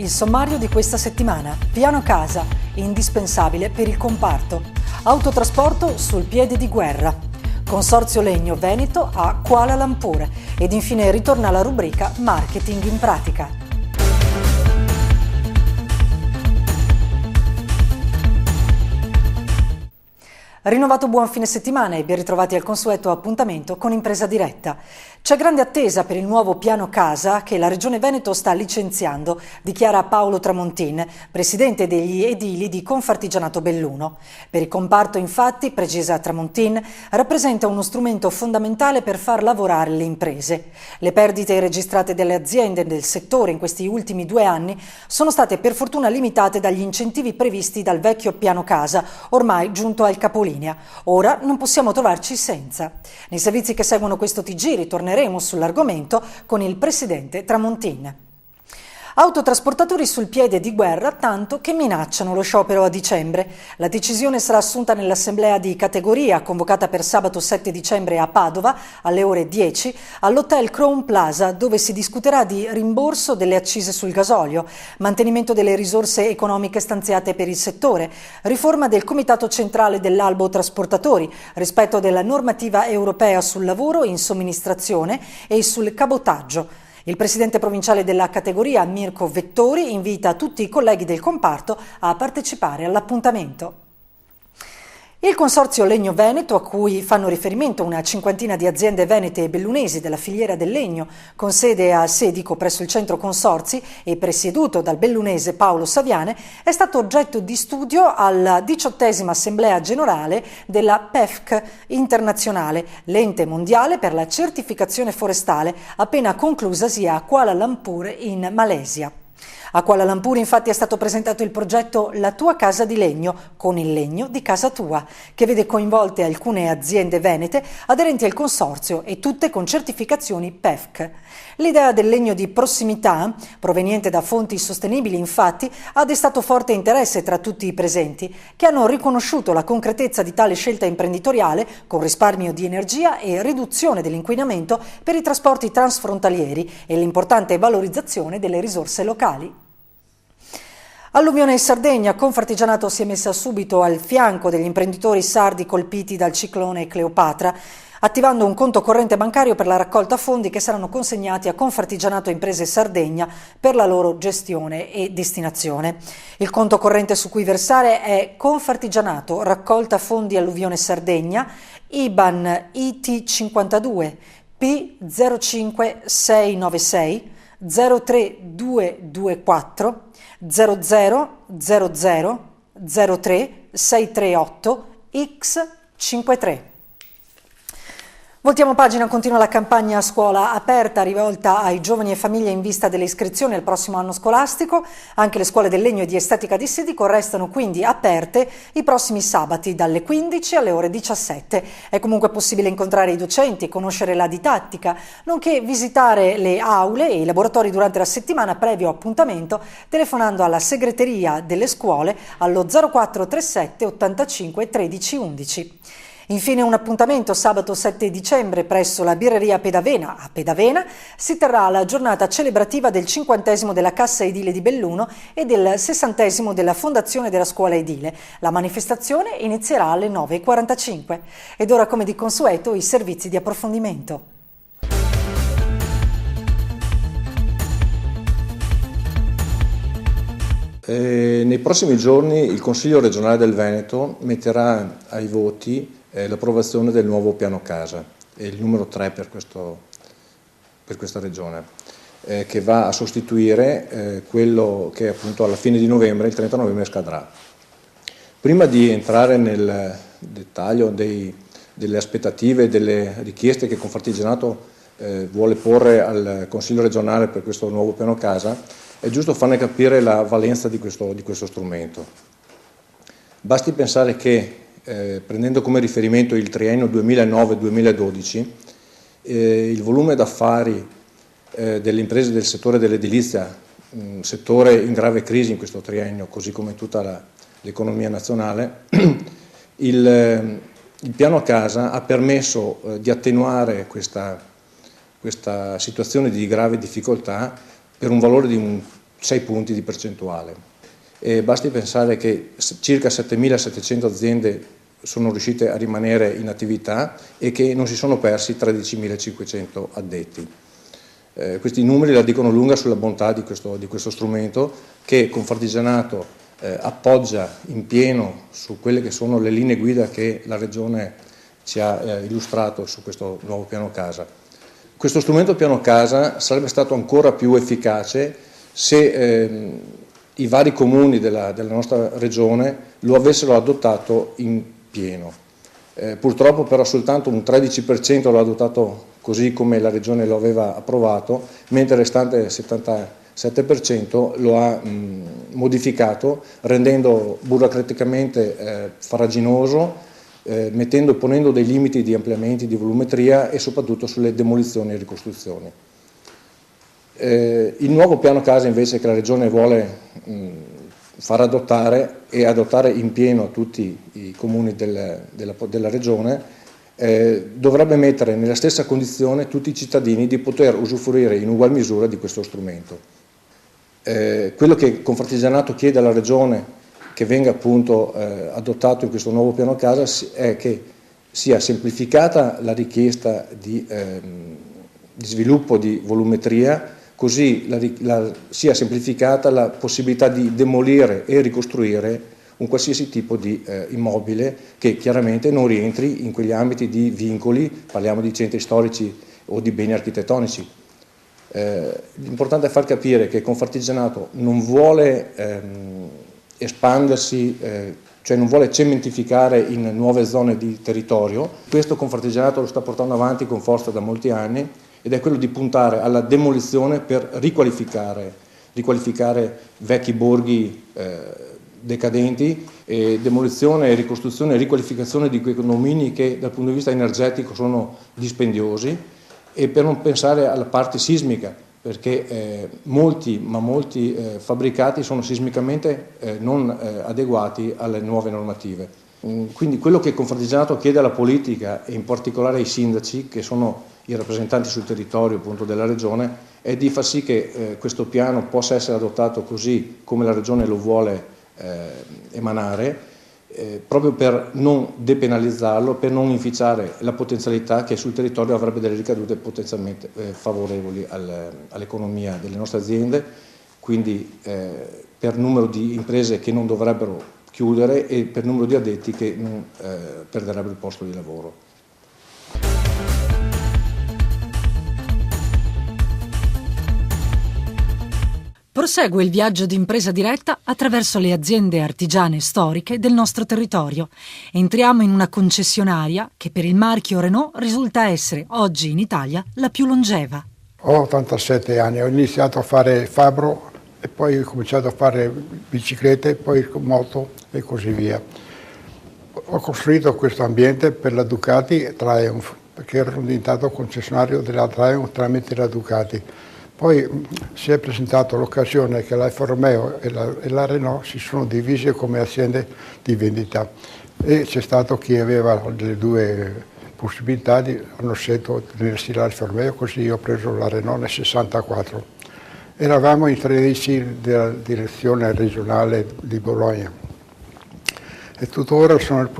Il sommario di questa settimana. Piano casa, indispensabile per il comparto. Autotrasporto sul piede di guerra. Consorzio Legno Veneto a Kuala Lumpur. Ed infine ritorna la rubrica Marketing in pratica. Rinnovato buon fine settimana e ben ritrovati al consueto appuntamento con Impresa Diretta. C'è grande attesa per il nuovo piano casa che la Regione Veneto sta licenziando, dichiara Paolo Tramontin, presidente degli edili di Confartigianato Belluno. Per il comparto, infatti, precisa Tramontin, rappresenta uno strumento fondamentale per far lavorare le imprese. Le perdite registrate dalle aziende del settore in questi ultimi 2 anni sono state per fortuna limitate dagli incentivi previsti dal vecchio piano casa, ormai giunto al capolinea. Ora non possiamo trovarci senza. Nei servizi che seguono questo TG ritorneremo sull'argomento con il presidente Tramontin. Autotrasportatori sul piede di guerra, tanto che minacciano lo sciopero a dicembre. La decisione sarà assunta nell'assemblea di categoria convocata per sabato 7 dicembre a Padova alle ore 10 all'Hotel Crown Plaza, dove si discuterà di rimborso delle accise sul gasolio, mantenimento delle risorse economiche stanziate per il settore, riforma del Comitato Centrale dell'Albo Trasportatori, rispetto della normativa europea sul lavoro in somministrazione e sul cabotaggio. Il presidente provinciale della categoria, Mirko Vettori, invita tutti i colleghi del comparto a partecipare all'appuntamento. Il Consorzio Legno Veneto, a cui fanno riferimento una cinquantina di aziende venete e bellunesi della filiera del legno, con sede a Sedico presso il centro consorzi e presieduto dal bellunese Paolo Saviane, è stato oggetto di studio alla 18ª Assemblea Generale della PEFC internazionale, l'ente mondiale per la certificazione forestale, appena conclusasi a Kuala Lumpur in Malesia. A Kuala Lumpur infatti è stato presentato il progetto La tua casa di legno con il legno di casa tua, che vede coinvolte alcune aziende venete aderenti al consorzio e tutte con certificazioni PEFC. L'idea del legno di prossimità, proveniente da fonti sostenibili infatti, ha destato forte interesse tra tutti i presenti, che hanno riconosciuto la concretezza di tale scelta imprenditoriale con risparmio di energia e riduzione dell'inquinamento per i trasporti transfrontalieri e l'importante valorizzazione delle risorse locali. Alluvione in Sardegna, Confartigianato si è messa subito al fianco degli imprenditori sardi colpiti dal ciclone Cleopatra, attivando un conto corrente bancario per la raccolta fondi che saranno consegnati a Confartigianato Imprese Sardegna per la loro gestione e destinazione. Il conto corrente su cui versare è Confartigianato Raccolta Fondi Alluvione Sardegna, IBAN IT52 P05696 03224 0000 03 638 X53. Voltiamo pagina, continua la campagna Scuola Aperta rivolta ai giovani e famiglie in vista delle iscrizioni al prossimo anno scolastico. Anche le scuole del Legno e di Estetica di Sedico restano quindi aperte i prossimi sabati dalle 15 alle ore 17. È comunque possibile incontrare i docenti, conoscere la didattica, nonché visitare le aule e i laboratori durante la settimana previo appuntamento telefonando alla segreteria delle scuole allo 0437 85 13 11. Infine un appuntamento sabato 7 dicembre presso la birreria Pedavena a Pedavena si terrà la giornata celebrativa del 50° della Cassa Edile di Belluno e del 60° della Fondazione della Scuola Edile. La manifestazione inizierà alle 9:45. Ed ora, come di consueto, i servizi di approfondimento. Nei prossimi giorni il Consiglio regionale del Veneto metterà ai voti l'approvazione del nuovo piano casa, è il numero 3 per questa regione, che va a sostituire quello che appunto alla fine di novembre, il 30 novembre, scadrà. Prima di entrare nel dettaglio delle aspettative e delle richieste che Confartigianato vuole porre al Consiglio regionale per questo nuovo piano casa, è giusto farne capire la valenza di questo strumento. Basti pensare che prendendo come riferimento il triennio 2009-2012, il volume d'affari delle imprese del settore dell'edilizia, settore in grave crisi in questo triennio, così come tutta l'economia nazionale, il piano casa ha permesso di attenuare questa situazione di grave difficoltà per un valore di 6 punti di percentuale. E basti pensare che circa 7.700 aziende sono riuscite a rimanere in attività e che non si sono persi 13.500 addetti. Questi numeri la dicono lunga sulla bontà di questo strumento che Confartigianato appoggia in pieno su quelle che sono le linee guida che la Regione ci ha illustrato su questo nuovo piano casa. Questo strumento piano casa sarebbe stato ancora più efficace se i vari comuni della nostra Regione lo avessero adottato in pieno. Purtroppo però soltanto un 13% l'ha adottato così come la Regione lo aveva approvato, mentre il restante 77% lo ha modificato, rendendo burocraticamente farraginoso, ponendo dei limiti di ampliamenti di volumetria e soprattutto sulle demolizioni e ricostruzioni. Il nuovo piano casa invece che la Regione vuole far adottare e adottare in pieno a tutti i comuni della Regione dovrebbe mettere nella stessa condizione tutti i cittadini di poter usufruire in ugual misura di questo strumento. Quello che Confartigianato chiede alla Regione che venga appunto adottato in questo nuovo piano casa è che sia semplificata la richiesta di sviluppo di volumetria, così sia semplificata la possibilità di demolire e ricostruire un qualsiasi tipo di immobile che chiaramente non rientri in quegli ambiti di vincoli, parliamo di centri storici o di beni architettonici. L'importante è far capire che Confartigianato non vuole espandersi, cioè non vuole cementificare in nuove zone di territorio. Questo Confartigianato lo sta portando avanti con forza da molti anni ed è quello di puntare alla demolizione per riqualificare vecchi borghi decadenti, e demolizione e ricostruzione e riqualificazione di quei condomini che dal punto di vista energetico sono dispendiosi, e per non pensare alla parte sismica, perché molti fabbricati sono sismicamente non adeguati alle nuove normative. Quindi quello che Confartigianato chiede alla politica e in particolare ai sindaci, che sono i rappresentanti sul territorio appunto della Regione, è di far sì che questo piano possa essere adottato così come la Regione lo vuole emanare, proprio per non depenalizzarlo, per non inficiare la potenzialità che sul territorio avrebbe delle ricadute potenzialmente favorevoli all'economia delle nostre aziende, quindi per numero di imprese che non dovrebbero chiudere e per numero di addetti che non perderebbero il posto di lavoro. Prosegue il viaggio di Impresa Diretta attraverso le aziende artigiane storiche del nostro territorio. Entriamo in una concessionaria che per il marchio Renault risulta essere oggi in Italia la più longeva. Ho 87 anni, ho iniziato a fare fabbro e poi ho cominciato a fare biciclette, poi moto e così via. Ho costruito questo ambiente per la Ducati e Triumph, perché ero diventato concessionario della Triumph tramite la Ducati. Poi si è presentata l'occasione che l'Alfa Romeo e la Renault si sono divise come aziende di vendita e c'è stato chi aveva le due possibilità, hanno scelto di tenersi l'Alfa Romeo, così io ho preso la Renault nel 64. Eravamo in 13 della direzione regionale di Bologna e tuttora sono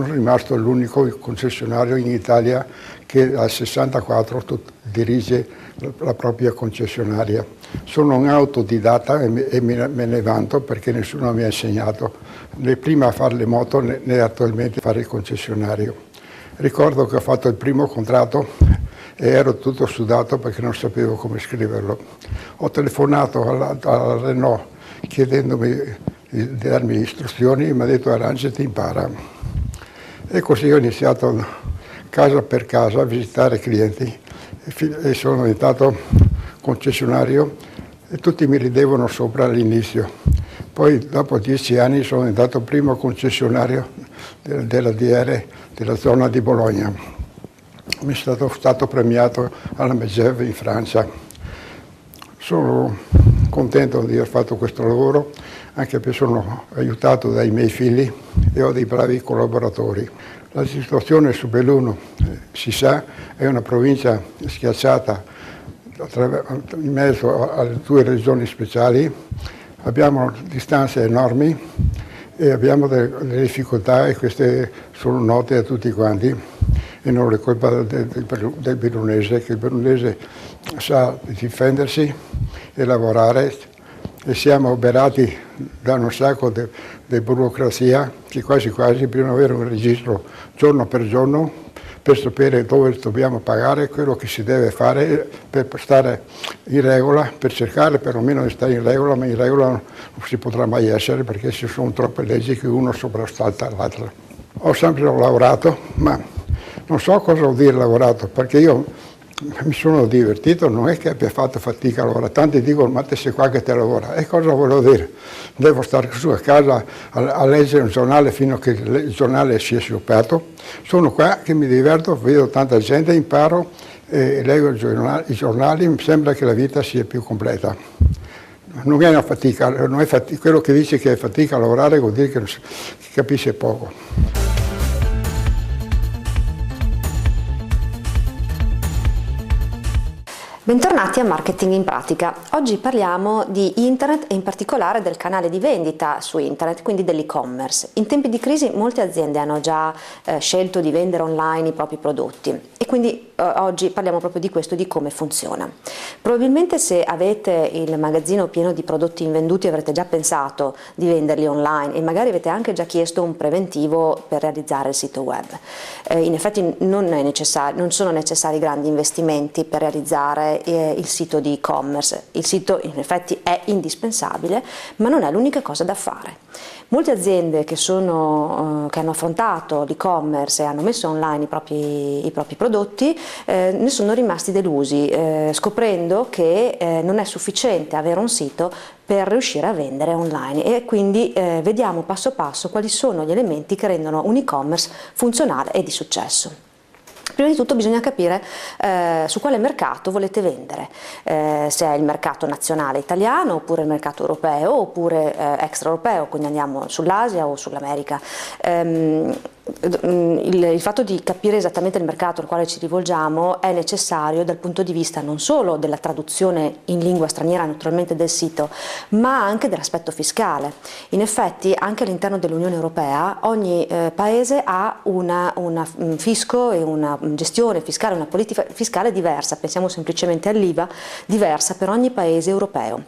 rimasto l'unico concessionario in Italia che dal 64 dirige la propria concessionaria. Sono un autodidatta e me ne vanto perché nessuno mi ha insegnato né prima a fare le moto né attualmente a fare il concessionario. Ricordo che ho fatto il primo contratto e ero tutto sudato perché non sapevo come scriverlo. Ho telefonato alla Renault chiedendomi di darmi istruzioni e mi ha detto arrangiati, impara. E così ho iniziato casa per casa a visitare clienti e sono diventato concessionario e tutti mi ridevano sopra all'inizio. Poi dopo 10 anni sono diventato primo concessionario della DR della zona di Bologna. Mi sono stato premiato alla Megève in Francia. Sono contento di aver fatto questo lavoro, anche perché sono aiutato dai miei figli e ho dei bravi collaboratori. La situazione su Belluno, si sa, è una provincia schiacciata in mezzo alle 2 regioni speciali, abbiamo distanze enormi e abbiamo delle difficoltà, e queste sono note a tutti quanti, e non è colpa del bellunese, che il bellunese sa difendersi e lavorare, e siamo oberati da un sacco di burocrazia, che quasi bisogna avere un registro giorno per giorno per sapere dove dobbiamo pagare, quello che si deve fare per stare in regola, per cercare perlomeno di stare in regola, ma in regola non si potrà mai essere, perché ci sono troppe leggi che uno sovrassalta l'altro. Ho sempre lavorato, ma non so cosa vuol dire lavorato, perché io mi sono divertito, non è che abbia fatto fatica a lavorare. Tanti dicono: ma te sei qua che te lavora. E cosa volevo dire? Devo stare su a casa a leggere un giornale fino a che il giornale sia scioppato. Sono qua che mi diverto, vedo tanta gente, imparo, leggo i giornali, mi sembra che la vita sia più completa. Non è una fatica, non è fatica. Quello che dice che è fatica a lavorare vuol dire che capisce poco. Bentornati a Marketing in Pratica. Oggi parliamo di internet e in particolare del canale di vendita su internet, quindi dell'e-commerce. In tempi di crisi molte aziende hanno già scelto di vendere online i propri prodotti e quindi oggi parliamo proprio di questo, di come funziona. Probabilmente se avete il magazzino pieno di prodotti invenduti avrete già pensato di venderli online e magari avete anche già chiesto un preventivo per realizzare il sito web. In effetti non sono necessari grandi investimenti per realizzare il sito di e-commerce. Il sito in effetti è indispensabile, ma non è l'unica cosa da fare. Molte aziende che hanno affrontato l'e-commerce e hanno messo online i propri prodotti ne sono rimasti delusi, scoprendo che non è sufficiente avere un sito per riuscire a vendere online, e quindi vediamo passo passo quali sono gli elementi che rendono un e-commerce funzionale e di successo. Prima di tutto bisogna capire su quale mercato volete vendere, se è il mercato nazionale italiano oppure il mercato europeo oppure extraeuropeo, quindi andiamo sull'Asia o sull'America. Il fatto di capire esattamente il mercato al quale ci rivolgiamo è necessario dal punto di vista non solo della traduzione in lingua straniera naturalmente del sito, ma anche dell'aspetto fiscale. In effetti anche all'interno dell'Unione Europea ogni paese ha un fisco e una gestione fiscale, una politica fiscale diversa, pensiamo semplicemente all'IVA, diversa per ogni paese europeo,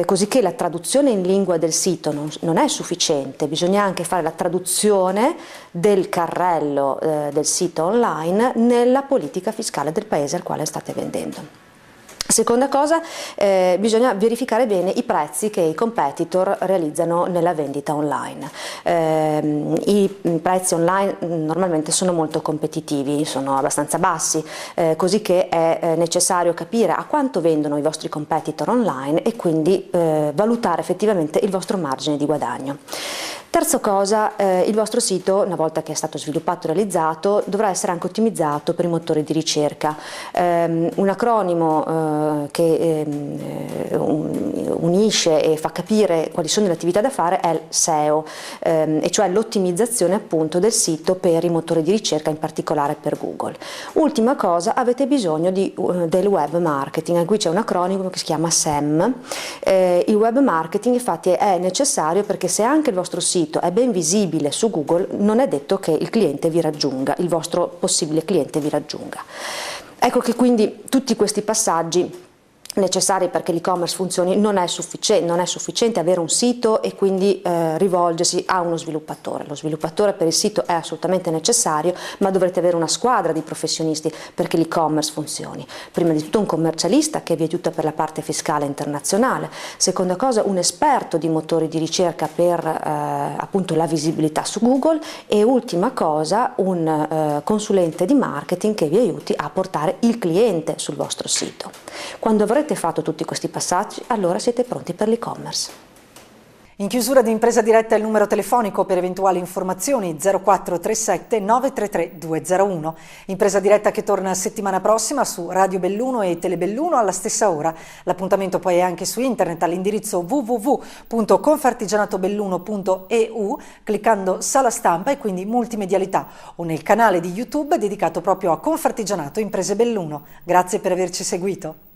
così che la traduzione in lingua del sito non è sufficiente, bisogna anche fare la traduzione del carrello del sito online nella politica fiscale del paese al quale state vendendo. Seconda cosa, bisogna verificare bene i prezzi che i competitor realizzano nella vendita online. I prezzi online normalmente sono molto competitivi, sono abbastanza bassi, così che è necessario capire a quanto vendono i vostri competitor online e quindi valutare effettivamente il vostro margine di guadagno. Terza cosa, il vostro sito, una volta che è stato sviluppato e realizzato, dovrà essere anche ottimizzato per i motori di ricerca. Un acronimo che unisce e fa capire quali sono le attività da fare è il SEO, e cioè l'ottimizzazione appunto del sito per i motori di ricerca, in particolare per Google. Ultima cosa, avete bisogno del web marketing, qui c'è un acronimo che si chiama SEM. Il web marketing infatti è necessario perché se anche il vostro sito è ben visibile su Google, non è detto che il cliente vi raggiunga, il vostro possibile cliente vi raggiunga. Ecco che quindi tutti questi passaggi necessari perché l'e-commerce funzioni non è sufficiente avere un sito e quindi rivolgersi a uno sviluppatore. Lo sviluppatore per il sito è assolutamente necessario, ma dovrete avere una squadra di professionisti perché l'e-commerce funzioni. Prima di tutto un commercialista che vi aiuta per la parte fiscale internazionale, seconda cosa un esperto di motori di ricerca per appunto la visibilità su Google, e ultima cosa un consulente di marketing che vi aiuti a portare il cliente sul vostro sito. Quando avrete fatto tutti questi passaggi, allora siete pronti per l'e-commerce. In chiusura di Impresa Diretta il numero telefonico per eventuali informazioni 0437 933 201. Impresa Diretta che torna settimana prossima su Radio Belluno e Telebelluno alla stessa ora. L'appuntamento poi è anche su internet all'indirizzo www.confartigianatobelluno.eu cliccando Sala Stampa e quindi Multimedialità, o nel canale di YouTube dedicato proprio a Confartigianato Imprese Belluno. Grazie per averci seguito.